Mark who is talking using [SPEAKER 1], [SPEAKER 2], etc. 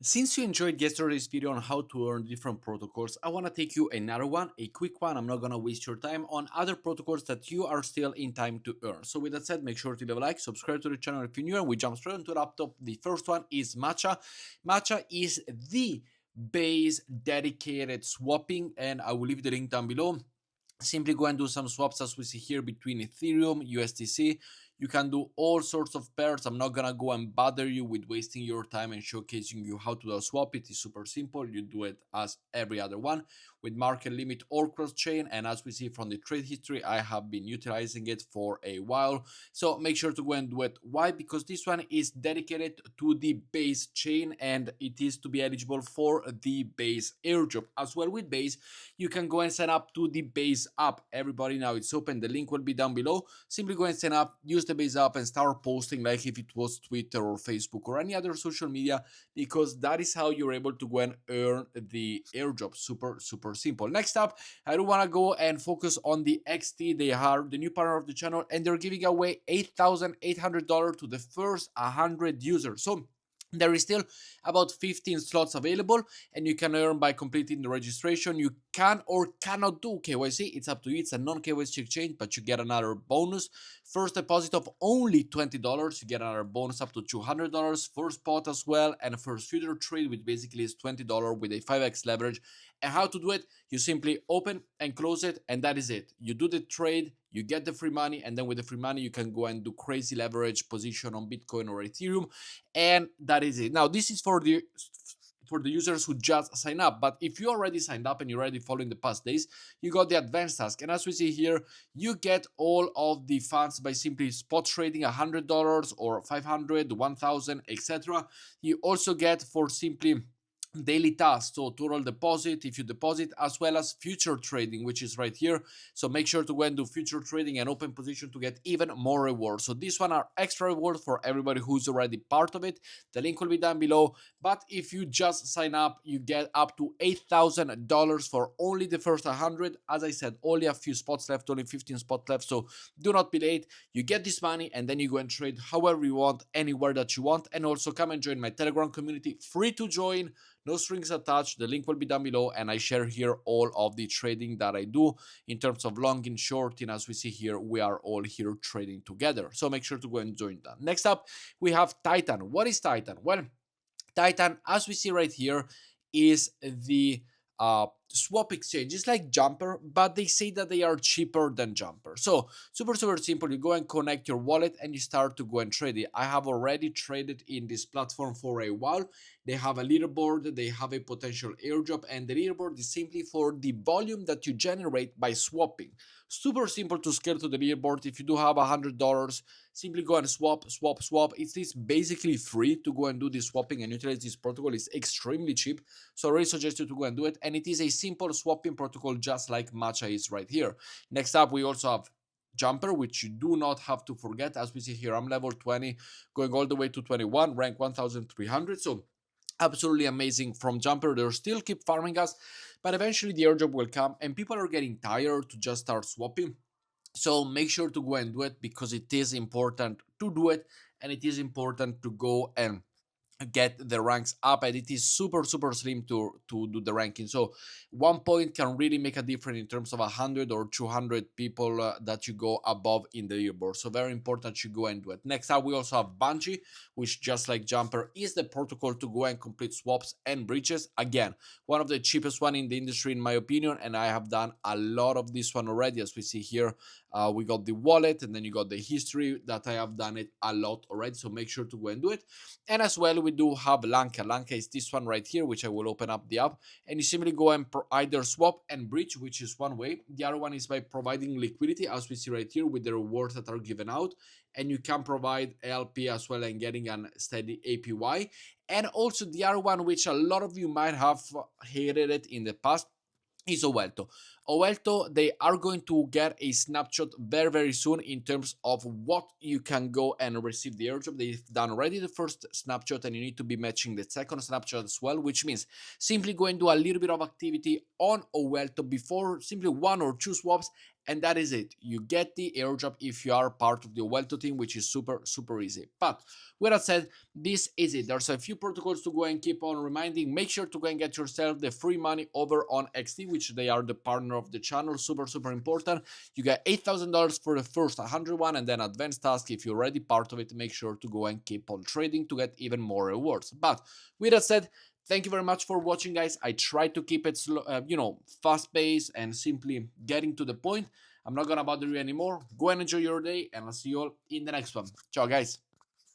[SPEAKER 1] Since you enjoyed yesterday's video on how to earn different protocols, I want to take you another one, a quick one. I'm not going to waste your time on other protocols that you are still in time to earn. So with that said, make sure to leave a like, subscribe to the channel if you're new, and we jump straight into the laptop. The first one is Matcha. Matcha is the base dedicated swapping, and I will leave the link down below. Simply go and do some swaps as we see here between Ethereum, USDC. You can do all sorts of pairs. I'm not gonna go and bother you with wasting your time and showcasing you how to do a swap. It is super simple. You do it as every other one with market limit or cross chain. And as we see from the trade history, I have been utilizing it for a while. So make sure to go and do it. Why? Because this one is dedicated to the base chain and it is to be eligible for the base airdrop. As well with base, you can go and sign up to the base app. Everybody, now it's open. The link will be down below. Simply go and sign up, use the base app and start posting like if it was Twitter or Facebook or any other social media, because that is how you're able to go and earn the airdrop. Super simple. Next up, I do want to go and focus on the XT. They are the new partner of the channel and they're giving away $8,800 to the first 100 users. So there is still about 15 slots available and you can earn by completing the registration. You can or cannot do KYC. It's up to you. It's a non-KYC exchange, but you get another bonus. First deposit of only $20. You get another bonus up to $200. First pot as well, and first future trade, which basically is $20 with a 5x leverage. And how to do it? You simply open and close it, and that is it. You do the trade, you get the free money, and then with the free money, you can go and do crazy leverage position on Bitcoin or Ethereum, and that is it. Now, this is for the users who just sign up. But if you already signed up and you're already following the past days, you got the advanced task. And as we see here, you get all of the funds by simply spot trading $100 or 500, 1,000, etc. You also get for simply daily tasks, so total deposit if you deposit, as well as future trading, which is right here. So make sure to go and do future trading and open position to get even more rewards. So this one are extra rewards for everybody who's already part of it. The link will be down below. But if you just sign up, you get up to $8,000 for only the first 100. As I said, only a few spots left, only 15 spots left, so do not be late. You get this money and then you go and trade however you want, anywhere that you want. And also come and join my Telegram community, free to join, no strings attached. The link will be down below, and I share here all of the trading that I do in terms of long and short. And as we see here, we are all here trading together. So make sure to go and join that. Next up, we have Titan. What is Titan? Well, Titan, as we see right here, is the swap exchange. It's like Jumper, but they say that they are cheaper than Jumper. So super simple. You go and connect your wallet and you start to go and trade it. I have already traded in this platform for a while. They have a leaderboard, they have a potential airdrop, and the leaderboard is simply for the volume that you generate by swapping. Super simple to scale to the leaderboard. If you do have $100, simply go and swap. It is basically free to go and do this swapping and utilize this protocol. It's extremely cheap, so I really suggest you to go and do it. And it is a simple swapping protocol, just like Matcha is right here. Next up, we also have Jumper, which you do not have to forget. As we see here, I'm level 20, going all the way to 21, rank 1,300. So absolutely amazing from Jumper. They'll still keep farming us, but eventually the airdrop will come and people are getting tired to just start swapping. So make sure to go and do it, because it is important to do it and it is important to go and get the ranks up, and it is super slim to do the ranking. So 1 point can really make a difference in terms of 100 or 200 people that you go above in the leaderboard. So very important you go and do it. Next up, we also have Bungee, which just like Jumper is the protocol to go and complete swaps and breaches. Again, one of the cheapest one in the industry in my opinion, and I have done a lot of this one already. As we see here, we got the wallet and then you got the history that I have done it a lot already. So make sure to go and do it. And as well, we do have Lanka. Lanka is this one right here, which I will open up the app, and you simply go and either swap and breach, which is one way. The other one is by providing liquidity, as we see right here, with the rewards that are given out, and you can provide LP as well and getting a steady APY. And also the other one, which a lot of you might have hated it in the past, is Owelto. Ovelto, they are going to get a snapshot very soon in terms of what you can go and receive the airdrop. They've done already the first snapshot, and you need to be matching the second snapshot as well, which means simply go and do a little bit of activity on Ovelto before simply 1 or 2 swaps, and that is it. You get the airdrop if you are part of the Ovelto team, which is super easy. But with that said, this is it. There's a few protocols to go and keep on reminding. Make sure to go and get yourself the free money over on XT, which they are the partner of the channel. Super important. You get $8,000 for the first 101, and then advanced task. If you're already part of it, make sure to go and keep on trading to get even more rewards. But with that said, thank you very much for watching, guys. I try to keep it slow, fast paced and simply getting to the point. I'm not gonna bother you anymore. Go and enjoy your day, and I'll see you all in the next one. Ciao, guys.